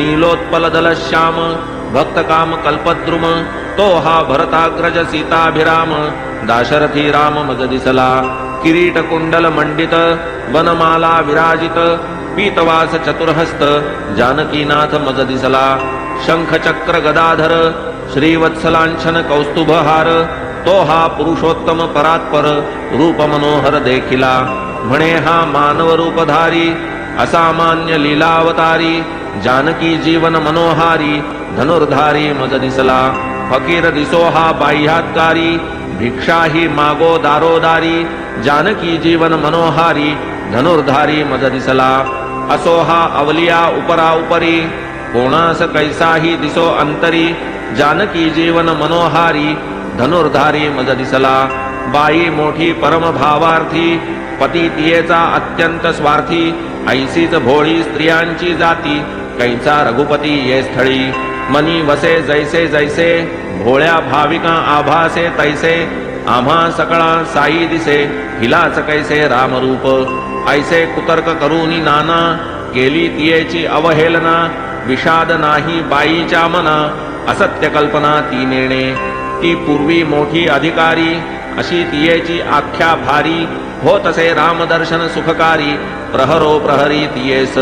नीलोत्पल श्याम भक्त काम कल्पद्रुम तो हा भरताग्रज सीताभिराम दाशरथी राम मज दिसला किरीट कुंडल मंडित वनमाला विराजित पीतवास चतुर्हस्त जानकीनाथ मज दिसला शंख चक्र गदाधर श्रीवत्सलांछन कौस्तुभहार तो हा पुरुषोत्तम परात्पर रूप मनोहर देखिला म्हणे हा मानव रूपधारी असामान्य लीलावतारी जानकी जीवन मनोहारी धनुर्धारी मज दिसला फकीर दिसो हा बाह्यात्कारी भिक्षा ही मागो दारोदारी जानकी जीवन मनोहारी धनुर्धारी मज दिसला असो हा अवलिया उपरा उपरी कोणास कैसाही दिसो अंतरी जानकी जीवन मनोहारी धनुर्धारी मज दिसला बाई मोठी परम भावार्थी पती तियेचा अत्यंत स्वार्थी ऐसीच भोळी स्त्रियांची जाती कैचा रघुपती ये स्थळी मनी वसे जैसे जैसे भोळ्या भाविका आभासे तैसे आम्हा सकळा साई दिसे हिलाच कैसे रामरूप ऐसे कुतर्क करूनी नाना केली तियेची अवहेलना विषाद नाही बाईच्या मना असत्य कल्पना ती नेणे ती पूर्वी मोठी अधिकारी अशी तियेची आख्या भारी हो तसे रामदर्शन सुखकारी प्रहरो प्रहरी तियेस